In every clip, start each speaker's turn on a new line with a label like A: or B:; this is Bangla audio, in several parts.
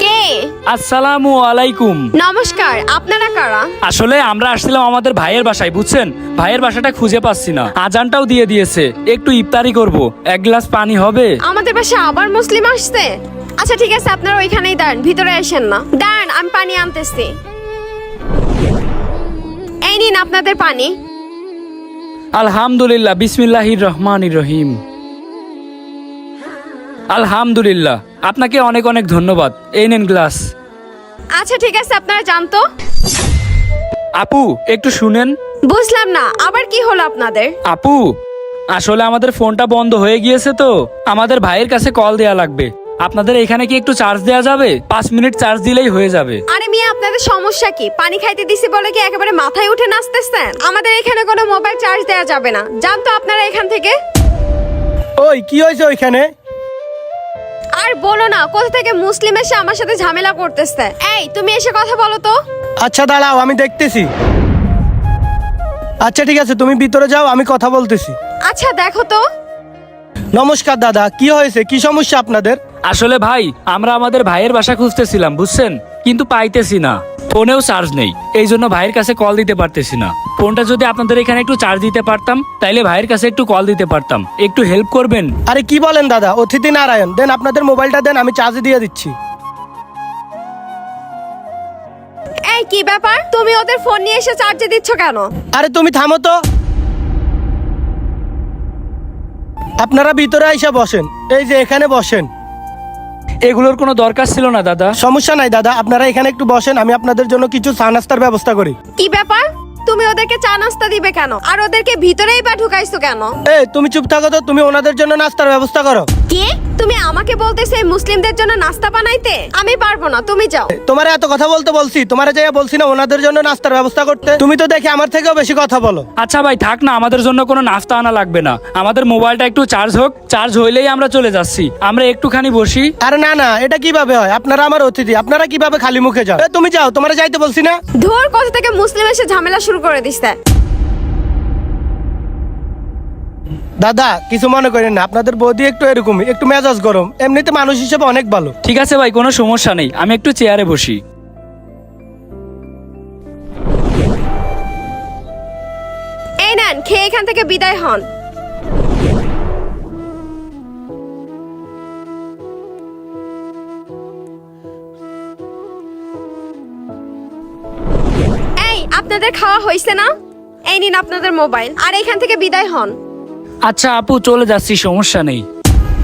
A: কে?
B: আসসালামু আলাইকুম।
A: নমস্কার, আপনারা কারা?
B: আসলে আমরা আসছিলাম আমাদের ভাইয়ের বাসায়, বুঝছেন? ভাইয়ের বাসাটা খুঁজে পাচ্ছি না, আজানটাও দিয়ে দিয়েছে, একটু ইফতারি করব, এক গ্লাস পানি হবে?
A: আমাদের বাসায় আবার মুসলিম আসছে? আচ্ছা ঠিক আছে, আপনারা ওইখানেই দাঁড়ান, ভিতরে আসেন না। দাঁড়ান, আমি পানি আনতেছি। এই নিন আপনাদের পানি।
B: আলহামদুলিল্লাহ, বিসমিল্লাহির রহমানির রহিম। আলহামদুলিল্লাহ, আপনাকে অনেক অনেক ধন্যবাদ। এই নেন গ্লাস।
A: আচ্ছা ঠিক আছে, আপনারা যান তো।
B: আপু একটু শুনেন।
A: বুঝলাম না, আবার কি হলো আপনাদের?
B: আপু, আসলে আমাদের ফোনটা বন্ধ হয়ে গিয়েছে, তো আমাদের ভাইয়ের কাছে কল দেয়া লাগবে। আপনাদের এখানে কি একটু চার্জ দেওয়া যাবে? 5 মিনিট চার্জ দিলেই হয়ে যাবে।
A: আরে মিয়া, আপনাদের সমস্যা কি? পানি খাইতে দিছি বলে কি একেবারে মাথায় উঠে নাচতেছেন? আমাদের এখানে কোনো মোবাইল চার্জ দেওয়া যাবে না, যান তো আপনারা এখান থেকে।
C: ওই কি হয়েছে ওইখানে?
A: আর বলো না, কোথা থেকে মুসলিম এসে আমার সাথে ঝামেলা করতেছে। এই তুমি এসে কথা বলো তো।
C: আচ্ছা দাঁড়াও, আমি দেখতেছি। আচ্ছা ঠিক আছে, তুমি ভিতরে যাও, আমি কথা বলতেছি।
A: আচ্ছা দেখো তো।
C: নমস্কার দাদা, কি হয়েছে? কি সমস্যা আপনাদের?
B: আসলে ভাই, আমরা আমাদের ভাইয়ের বাসা খুঁজতেছিলাম, বুঝছেন, কিন্তু পাইতেছি না। ফোনেও চার্জ নেই, এই জন্য ভাইয়ের কাছে কল দিতে পারতেছি না। ফোনটা যদি আপনাদের এখানে একটু চার্জ দিতে পারতাম, তাইলে ভাইয়ের কাছে একটু কল দিতে পারতাম। একটু হেল্প করবেন?
C: আরে কি বলেন দাদা, অতিথি নারায়ণ, দেন আপনাদের মোবাইলটা দেন, আমি চার্জে দিয়ে দিচ্ছি।
A: এই কি ব্যাপার, তুমি ওদের ফোন নিয়ে এসে চার্জে দিচ্ছ কেন?
C: আরে তুমি থামো তো। আপনারা ভিতরে এসে বসেন, এই যে এখানে বসেন।
B: এগুলোর কোনো দরকার ছিল না দাদা।
C: সমস্যা নাই দাদা, আপনারা এখানে একটু বসেন, আমি আপনাদের জন্য কিছু চা নাস্তার ব্যবস্থা করি।
A: কি ব্যাপার, তুমি ওদেরকে চা নাস্তা দিবে কেন? আর ওদেরকে ভিতরেই বা ঢুকাইছো কেন?
C: এই তুমি চুপ থাকো তো, তুমি ওনাদের জন্য নাস্তার ব্যবস্থা করো।
A: কি? তুমি আমাকে বলতেছো এই মুসলিমদের জন্য নাস্তা বানাইতে? আমি পারবো না, তুমি যাও।
C: তোমার এত কথা বলতে বলছি, তোমার যাইয়া বলছি না ওনাদের জন্য নাস্তার ব্যবস্থা করতে? তুমি তো দেখি আমার থেকেও বেশি কথা বলো।
B: আচ্ছা ভাই থাক না, আমাদের জন্য কোনো নাস্তা আনা লাগবে না। আমাদের মোবাইলটা একটু চার্জ হোক, চার্জ হইলেই আমরা চলে যাচ্ছি। আমরা একটুখানি বসি।
C: আরে না না, এটা কিভাবে হয়? আপনারা আমার অতিথি, আপনারা কিভাবে খালি মুখে যাও? তুমি যাও, তোমার যাইতে বলছি না।
A: ধুর, কোথা থেকে মুসলিম এসে ঝামেলা শুরু করে দিচ্ছে।
C: দাদা কিছু মনে করেন না, আপনাদের বৌদি একটু এরকমই, একটু মেজাজ গরম, এমনিতে মানুষ হিসেবে অনেক ভালো।
B: ঠিক আছে ভাই, কোনো সমস্যা নেই, আমি একটু চেয়ারে বসি।
A: এই নেন, খেয়ে এখান থেকে বিদায় হন। এই আপনাদের খাওয়া হয়েছে না? এই নিন আপনাদের মোবাইল, আর এখান থেকে বিদায় হন।
B: আচ্ছা আপু, চলে যাচ্ছি, সমস্যা নেই।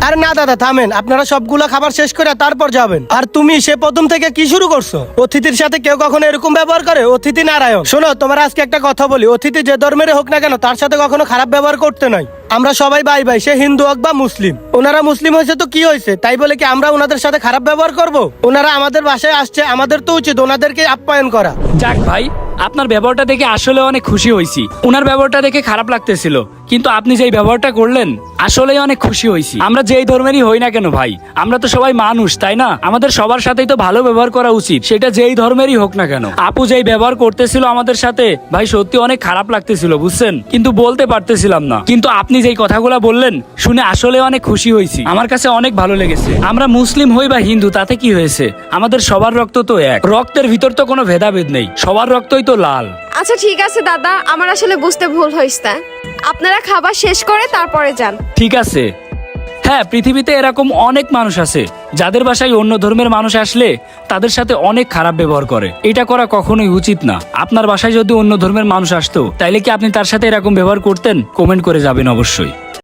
C: আরে না দাদা থামেন, আপনারা সবগুলো খাবার শেষ করে তারপর যাবেন। আর তুমি সে প্রথম থেকে কি শুরু করছো? অতিথির সাথে কেউ কখনো এরকম ব্যবহার করে? অতিথি নারায়ণ। শোনো, তোমার আজকে একটা কথা বলি, অতিথি যে ধর্মের হোক না কেন, তার সাথে কখনো খারাপ ব্যবহার করতে নয়। আমরা সবাই ভাই ভাই, সে হিন্দু হোক বা মুসলিম। ওনারা মুসলিম হয়েছে তো কি হয়েছে, তাই বলে কি আমরা ওনাদের সাথে খারাপ ব্যবহার করব? ওনারা আমাদের বাসায় আসছে, আমাদের তো উচিত ওনাদেরকে আপ্যায়ন করা।
B: যাক ভাই, আপনার ব্যবহারটা দেখে আসলে অনেক খুশি হয়েছি। ওনার ব্যবহারটা দেখে খারাপ লাগতেছিল, কিন্তু আপনি যেই ব্যবহারটা করলেন আসলেই অনেক খুশি হয়েছি। আমরা যেই ধর্মেরই হই না কেন ভাই, আমরা তো সবাই মানুষ, তাই না? আমাদের সবার সাথেই তো ভালো ব্যবহার করা উচিত, সেটা যেই ধর্মেরই হোক না কেন। আপু যেই ব্যবহার করতেছিল আমাদের সাথে, ভাই সত্যি অনেক খারাপ লাগতেছিল, বুঝছেন, কিন্তু বলতে পারতেছিলাম না। কিন্তু আপনি যেই কথাগুলো বললেন শুনে আসলে অনেক খুশি হয়েছি, আমার কাছে অনেক ভালো লেগেছে। আমরা মুসলিম হই বা হিন্দু, তাতে কি হয়েছে? আমাদের সবার রক্ত তো এক, রক্তের ভিতর তো কোনো ভেদাভেদ নেই, সবার রক্তই তো লাল।
A: আচ্ছা ঠিক আছে দাদা, আমার আসলে বুঝতে ভুল হয়েছে। আপনারা খাবার শেষ করে তারপরে যান।
B: ঠিক আছে। হ্যাঁ, পৃথিবীতে এরকম অনেক মানুষ আছে যাদের বাসায় অন্য ধর্মের মানুষ আসলে তাদের সাথে অনেক খারাপ ব্যবহার করে। এটা করা কখনোই উচিত না। আপনার বাসায় যদি অন্য ধর্মের মানুষ আসতো, তাইলে কি আপনি তার সাথে এরকম ব্যবহার করতেন? কমেন্ট করে যাবেন অবশ্যই।